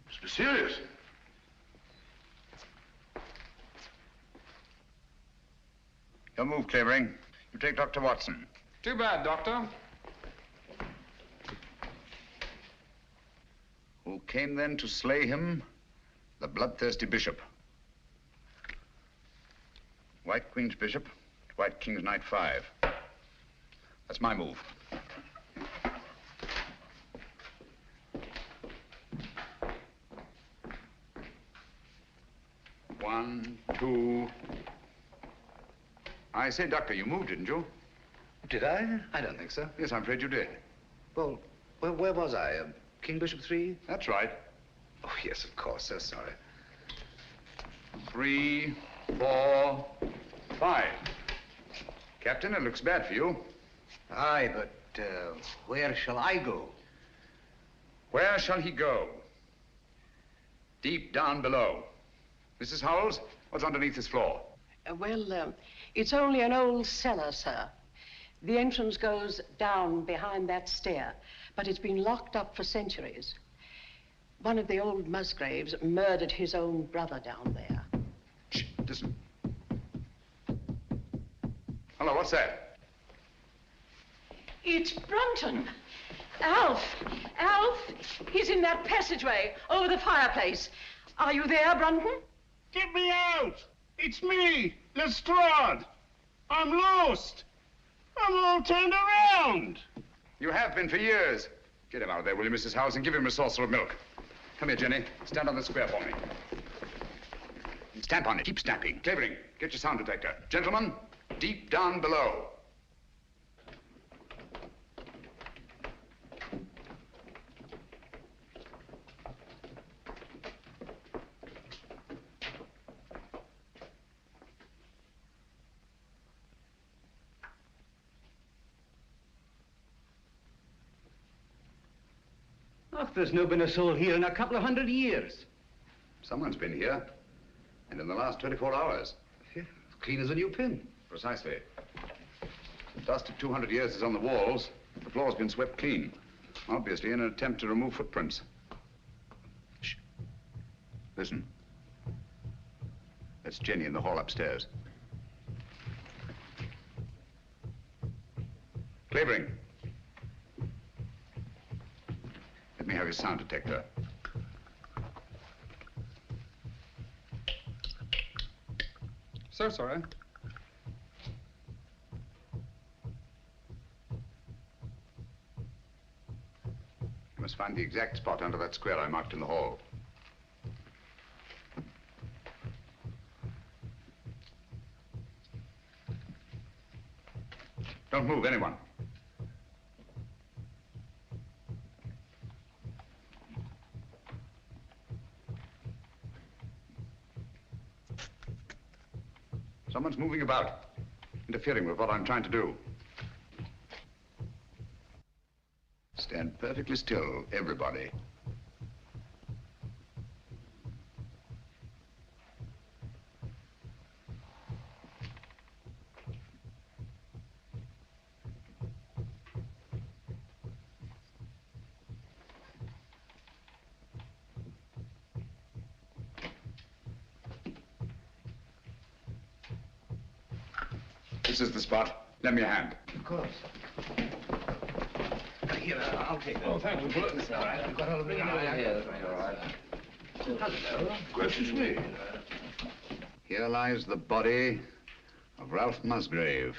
Must be serious. Your move, Clavering. You take Dr. Watson. Too bad, Doctor. Who came then to slay him? The bloodthirsty bishop. White Queen's Bishop, White King's Knight 5. That's my move. One, two. I say, Doctor, you moved, didn't you? Did I? I don't think so. Yes, I'm afraid you did. Well, where was I? King Bishop 3? That's right. Oh, yes, of course. So sorry. 3, 4, 5. Captain, it looks bad for you. Aye, but where shall I go? Where shall he go? Deep down below. Mrs. Howells, what's underneath this floor? It's only an old cellar, sir. The entrance goes down behind that stair, but it's been locked up for centuries. One of the old Musgraves murdered his own brother down there. Shh, listen. Hello, what's that? It's Brunton. Alf! Alf! He's in that passageway over the fireplace. Are you there, Brunton? Get me out! It's me, Lestrade. I'm lost. I'm all turned around. You have been for years. Get him out of there, will you, Mrs. Howells, and give him a saucer of milk. Come here, Jenny. Stand on the square for me. Stamp on it. Keep stamping. Clavering, get your sound detector. Gentlemen, deep down below. Oh, there's no been a soul here in a couple of 100 years. Someone's been here, and in the last 24 hours. Yeah, clean as a new pin. Precisely. The dust of 200 years is on the walls. The floor's been swept clean, obviously in an attempt to remove footprints. Shh. Listen. That's Jenny in the hall upstairs. Clavering. Let me have your sound detector. So sorry. You must find the exact spot under that square I marked in the hall. Don't move, anyone. Someone's moving about, interfering with what I'm trying to do. Stand perfectly still, everybody. This is the spot. Lend me a hand. Of course. Here, I'll take that. Oh, thank you. That's all right. I've got all the big Here, all right. Hello. Gracious me. Here lies the body of Ralph Musgrave,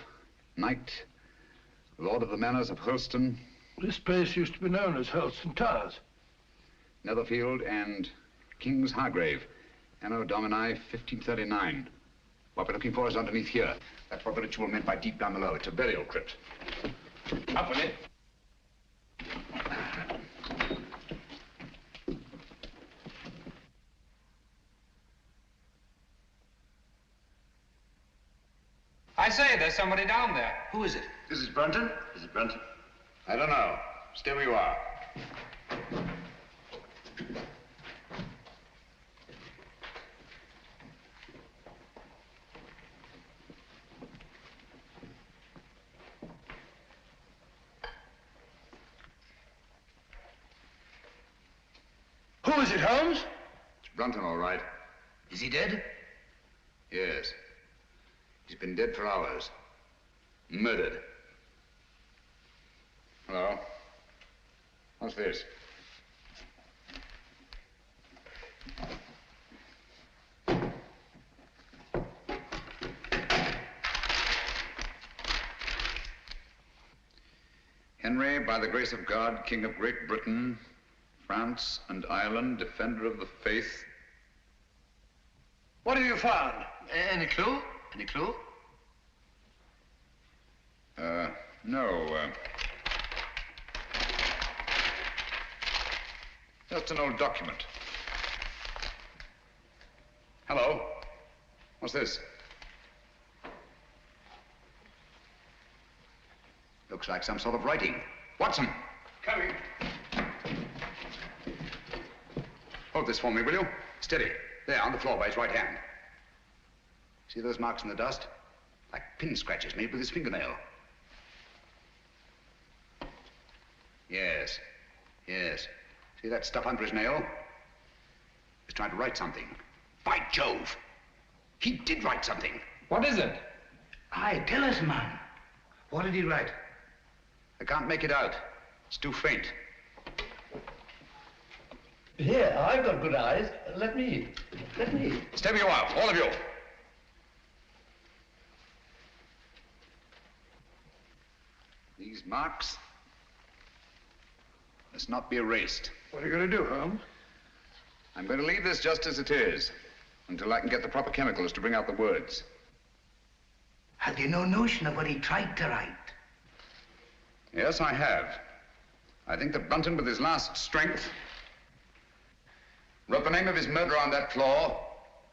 knight, lord of the manors of Holston. This place used to be known as Holston Towers. Netherfield and King's Hargrave, Anno Domini 1539. What we're looking for is underneath here. That's what the ritual meant by deep down below. It's a burial crypt. Up with it. I say, there's somebody down there. Who is it? This is Brunton? Is it Brunton? I don't know. Stay where you are. Who is it, Holmes? It's Brunton, all right. Is he dead? Yes. He's been dead for hours. Murdered. Hello. What's this? Henry, by the grace of God, King of Great Britain, France and Ireland, defender of the faith. What have you found? Any clue? Any clue? No. Just an old document. Hello. What's this? Looks like some sort of writing. Watson! Coming. Hold this for me, will you? Steady. There, on the floor by his right hand. See those marks in the dust? Like pin scratches made with his fingernail. Yes. Yes. See that stuff under his nail? He's trying to write something. By Jove! He did write something. What is it? Aye, tell us, man. What did he write? I can't make it out. It's too faint. Here, I've got good eyes. Let me. Step you out, all of you. These marks must not be erased. What are you going to do, Holmes? I'm going to leave this just as it is until I can get the proper chemicals to bring out the words. Had you no notion of what he tried to write? Yes, I have. I think that Brunton, with his last strength, wrote the name of his murderer on that floor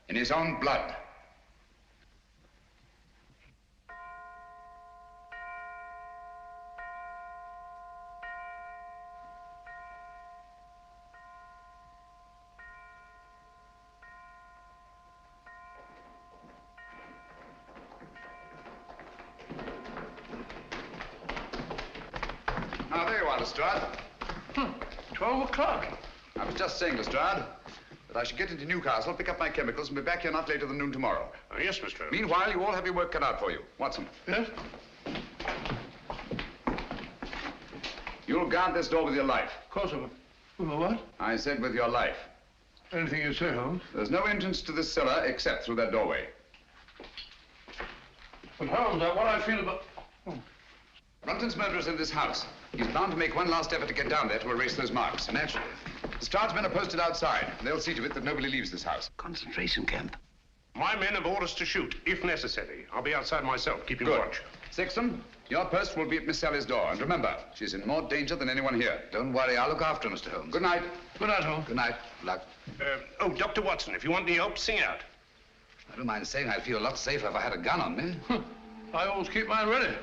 in his own blood. Now, there you are, Lestrade. 12 o'clock. I was just saying, Lestrade, that I should get into Newcastle, pick up my chemicals, and be back here not later than noon tomorrow. Yes, Mr. Holmes. Meanwhile, you all have your work cut out for you. Watson. Yes? You'll guard this door with your life. Of course I will. With my what? I said with your life. Anything you say, Holmes. There's no entrance to this cellar except through that doorway. But Holmes, what I feel about... Brunton's murderer's in this house. He's bound to make one last effort to get down there to erase those marks. Naturally. Lestrade's men are posted outside. They'll see to it that nobody leaves this house. Concentration camp. My men have orders to shoot, if necessary. I'll be outside myself, keeping Good. watch. Sexton, your post will be at Miss Sally's door. And remember, she's in more danger than anyone here. Don't worry, I'll look after her, Mr. Holmes. Good night. Good night, Holmes. Good night. Good luck. Oh, Dr. Watson, if you want any help, sing out. I don't mind saying I'd feel a lot safer if I had a gun on me. I always keep mine ready.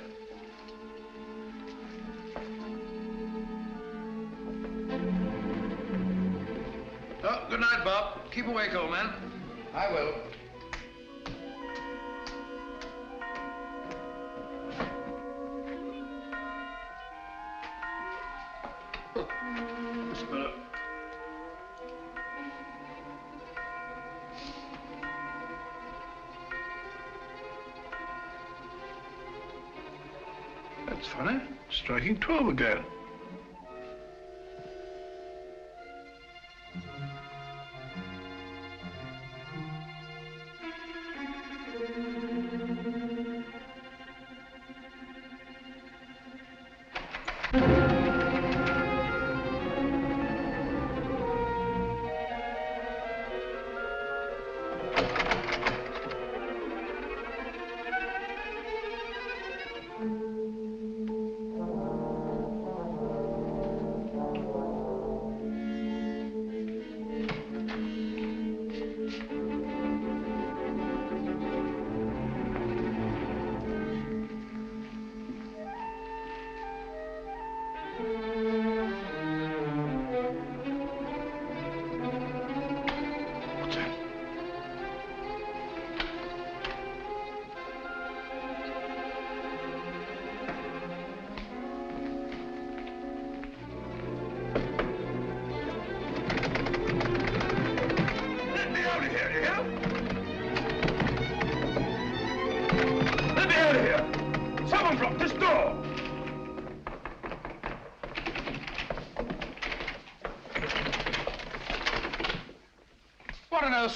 Oh, good night, Bob. Keep awake, old man. I will. That's better. That's funny. Striking 12 again.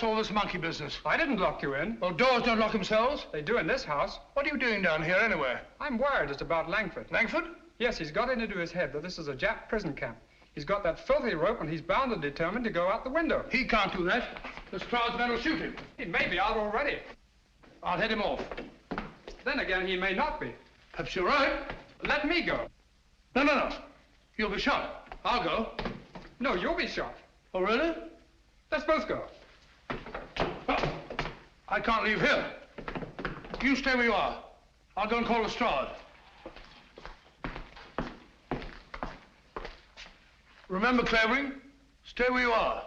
All this monkey business. I didn't lock you in. Well, doors don't lock themselves. They do in this house. What are you doing down here anyway? I'm worried it's about Langford. Langford? Yes, he's got it into his head that this is a Jap prison camp. He's got that filthy rope and he's bound and determined to go out the window. He can't do that. This crowd's men will shoot him. He may be out already. I'll head him off. Then again, he may not be. Perhaps you're right. Let me go. No. You'll be shot. I'll go. No, you'll be shot. Oh, really? Let's both go. I can't leave here. You stay where you are. I'll go and call Lestrade. Remember, Clavering, stay where you are.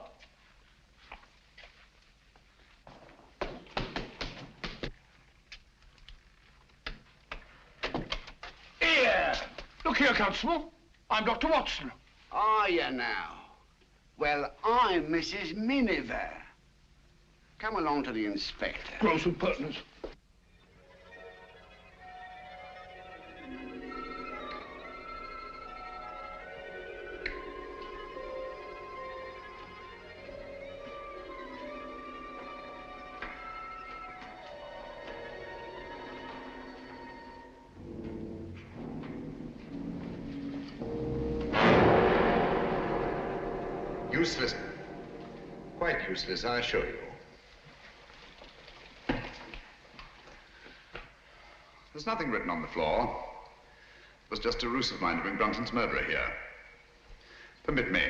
Here! Look here, Constable. I'm Dr. Watson. Are you now? Well, I'm Mrs. Miniver. Come along to the inspector. Gross impertinence. Useless. Quite useless, I assure you. There's nothing written on the floor. It was just a ruse of mine to bring Brunton's murderer here. Permit me.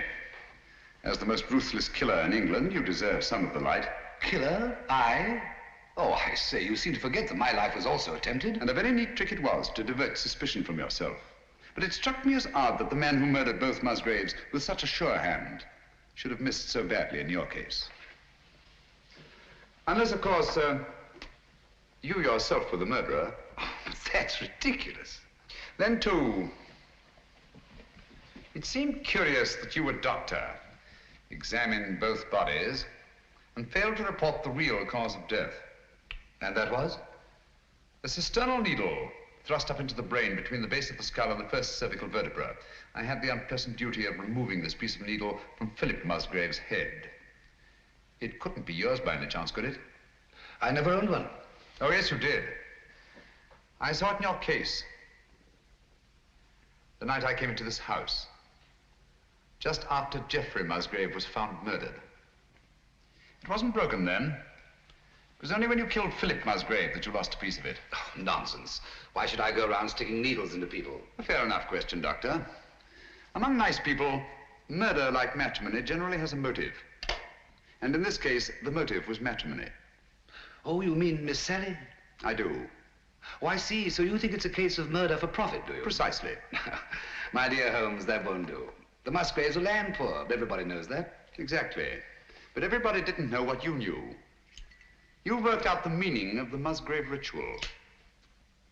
As the most ruthless killer in England, you deserve some of the light. Killer? I? Oh, I say, you seem to forget that my life was also attempted. And a very neat trick it was to divert suspicion from yourself. But it struck me as odd that the man who murdered both Musgraves with such a sure hand should have missed so badly in your case. Unless, of course, you yourself were the murderer. Oh, that's ridiculous. Then, too, it seemed curious that you, a doctor, examined both bodies and failed to report the real cause of death. And that was? A cisternal needle thrust up into the brain between the base of the skull and the first cervical vertebra. I had the unpleasant duty of removing this piece of needle from Philip Musgrave's head. It couldn't be yours by any chance, could it? I never owned one. Oh, yes, you did. I saw it in your case. The night I came into this house. Just after Geoffrey Musgrave was found murdered. It wasn't broken then. It was only when you killed Philip Musgrave that you lost a piece of it. Oh, nonsense. Why should I go around sticking needles into people? A fair enough question, Doctor. Among nice people, murder, like matrimony, generally has a motive. And in this case, the motive was matrimony. Oh, you mean Miss Sally? I do. Oh, I see. So you think it's a case of murder for profit, do you? Precisely. My dear Holmes, that won't do. The Musgraves are land poor. Everybody knows that. Exactly. But everybody didn't know what you knew. You worked out the meaning of the Musgrave ritual.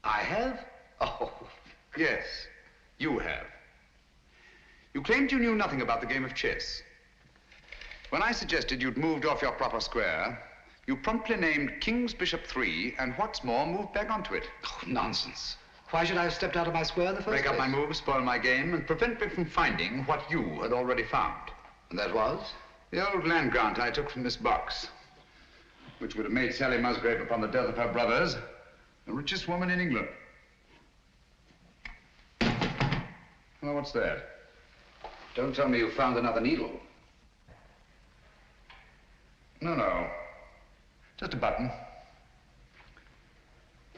I have? Oh. Yes, you have. You claimed you knew nothing about the game of chess. When I suggested you'd moved off your proper square, you promptly named King's Bishop 3, and what's more, moved back onto it. Oh, nonsense. Why should I have stepped out of my square in the first place? Break up my move, spoil my game, and prevent me from finding what you had already found. And that was? The old land grant I took from this box, which would have made Sally Musgrave, upon the death of her brothers, the richest woman in England. Well, what's that? Don't tell me you found another needle. No. Just a button.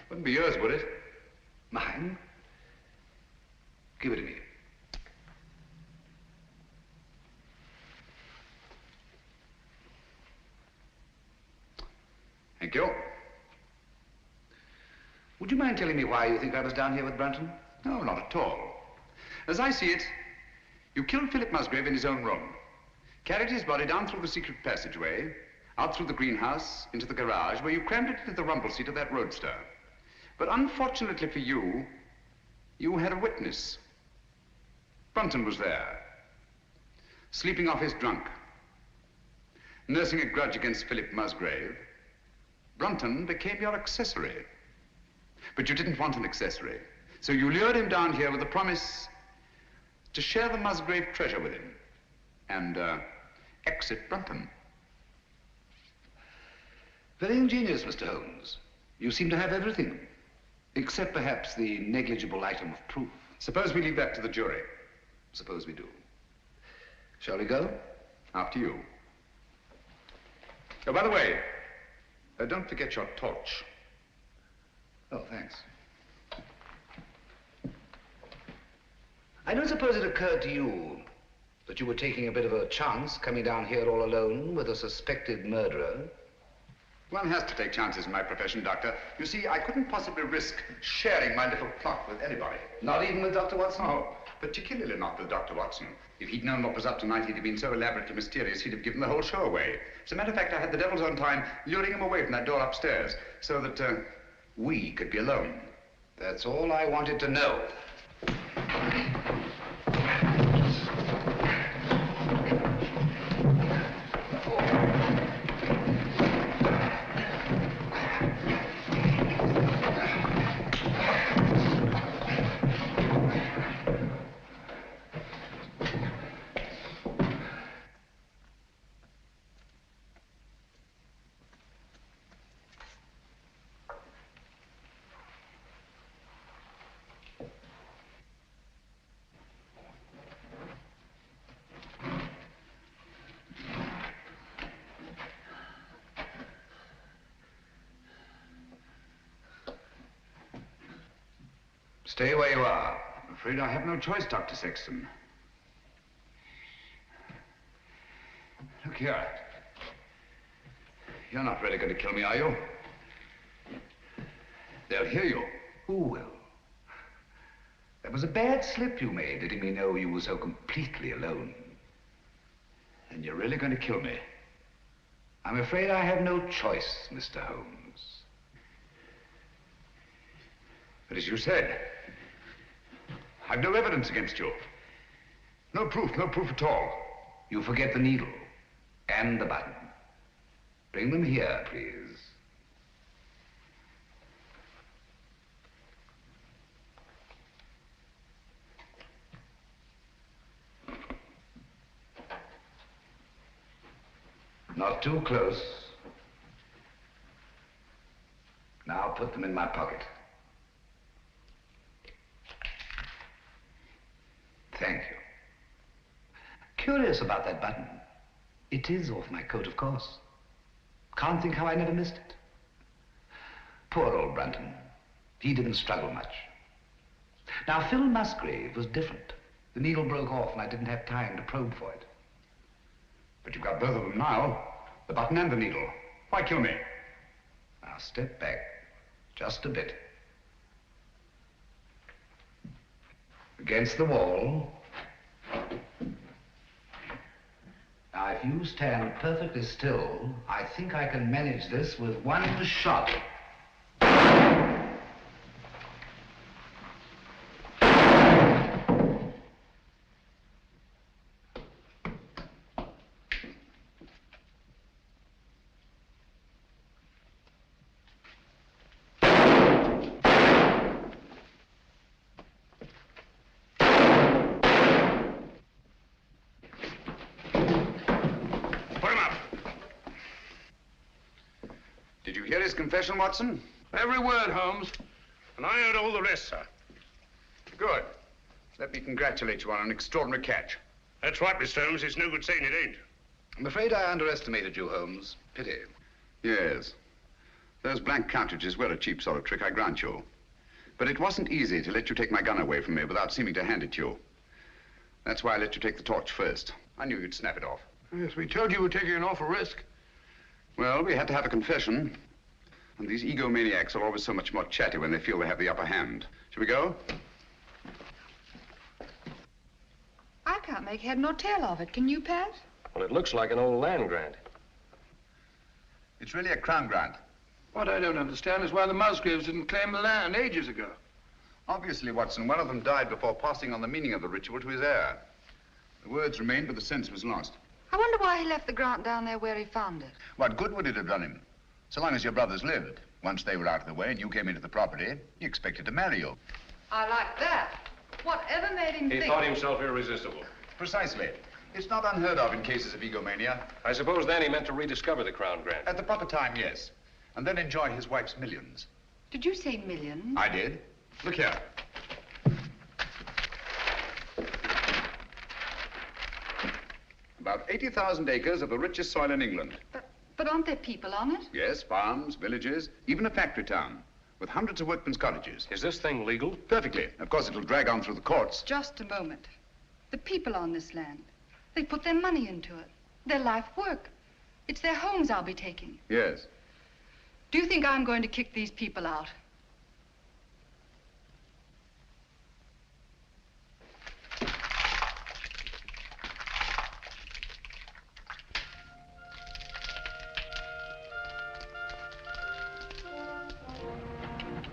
Wouldn't be yours, would it? Mine? Give it to me. Thank you. Would you mind telling me why you think I was down here with Brunton? No, not at all. As I see it, you killed Philip Musgrave in his own room, carried his body down through the secret passageway, out through the greenhouse, into the garage, where you crammed it into the rumble seat of that roadster. But unfortunately for you, you had a witness. Brunton was there, sleeping off his drunk, nursing a grudge against Philip Musgrave. Brunton became your accessory. But you didn't want an accessory, so you lured him down here with the promise to share the Musgrave treasure with him and exit Brunton. Very ingenious, Mr. Holmes. You seem to have everything, except perhaps the negligible item of proof. Suppose we leave that to the jury. Suppose we do. Shall we go? After you. Oh, by the way, don't forget your torch. Oh, thanks. I don't suppose it occurred to you that you were taking a bit of a chance coming down here all alone with a suspected murderer. One has to take chances in my profession, Doctor. You see, I couldn't possibly risk sharing my little plot with anybody. Not even with Dr. Watson? No, particularly not with Dr. Watson. If he'd known what was up tonight, he'd have been so elaborately mysterious, he'd have given the whole show away. As a matter of fact, I had the devil's own time luring him away from that door upstairs so that we could be alone. That's all I wanted to know. Stay where you are. I'm afraid I have no choice, Dr. Sexton. Look here. You're not really going to kill me, are you? They'll hear you. Who will? That was a bad slip you made, letting me know you were so completely alone. And you're really going to kill me. I'm afraid I have no choice, Mr. Holmes. But as you said, I've no evidence against you. No proof at all. You forget the needle and the button. Bring them here, please. Not too close. Now put them in my pocket. Thank you. Curious about that button. It is off my coat, of course. Can't think how I never missed it. Poor old Brunton. He didn't struggle much. Now, Phil Musgrave was different. The needle broke off and I didn't have time to probe for it. But you've got both of them now. The button and the needle. Why kill me? Now, step back. Just a bit. Against the wall. Now, if you stand perfectly still, I think I can manage this with one shot. Confession, Watson? Every word, Holmes. And I heard all the rest, sir. Good. Let me congratulate you on an extraordinary catch. That's right, Mr. Holmes. It's no good saying it ain't. I'm afraid I underestimated you, Holmes. Pity. Yes. Those blank cartridges were a cheap sort of trick, I grant you. But it wasn't easy to let you take my gun away from me without seeming to hand it to you. That's why I let you take the torch first. I knew you'd snap it off. Yes, we told you we were taking an awful risk. Well, we had to have a confession. And these egomaniacs are always so much more chatty when they feel they have the upper hand. Shall we go? I can't make head nor tail of it. Can you, Pat? Well, it looks like an old land grant. It's really a crown grant. What I don't understand is why the Musgraves didn't claim the land ages ago. Obviously, Watson, one of them died before passing on the meaning of the ritual to his heir. The words remained, but the sense was lost. I wonder why he left the grant down there where he found it. What good would it have done him? So long as your brothers lived. Once they were out of the way and you came into the property, he expected to marry you. I like that. Whatever made him think... He thought himself irresistible. Precisely. It's not unheard of in cases of egomania. I suppose then he meant to rediscover the crown grant. At the proper time, yes. And then enjoy his wife's millions. Did you say millions? I did. Look here. About 80,000 acres of the richest soil in England. But aren't there people on it? Yes, farms, villages, even a factory town, with hundreds of workmen's cottages. Is this thing legal? Perfectly. Of course, it'll drag on through the courts. Just a moment. The people on this land, they put their money into it, their life work. It's their homes I'll be taking. Yes. Do you think I'm going to kick these people out?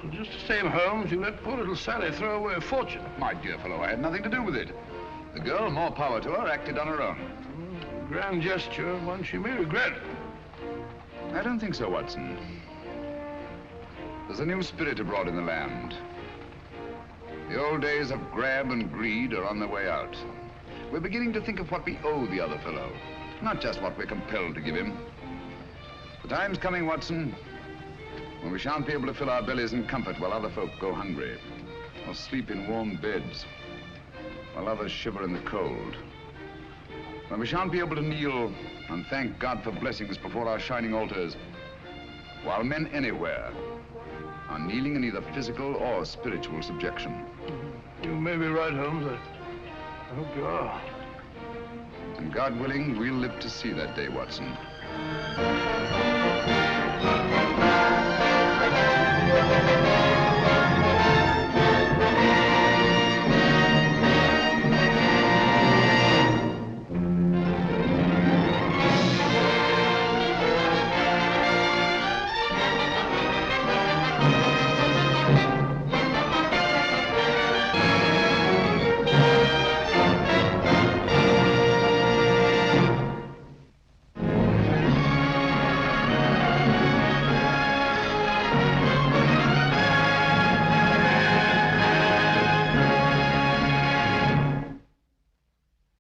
Just the same, Holmes, you let poor little Sally throw away a fortune. My dear fellow, I had nothing to do with it. The girl, more power to her, acted on her own. Grand gesture, one she may regret. I don't think so, Watson. There's a new spirit abroad in the land. The old days of grab and greed are on their way out. We're beginning to think of what we owe the other fellow, not just what we're compelled to give him. The time's coming, Watson, when we shan't be able to fill our bellies in comfort while other folk go hungry, or sleep in warm beds while others shiver in the cold. When we shan't be able to kneel and thank God for blessings before our shining altars, while men anywhere are kneeling in either physical or spiritual subjection. You may be right, Holmes. I hope you are. And God willing, we'll live to see that day, Watson.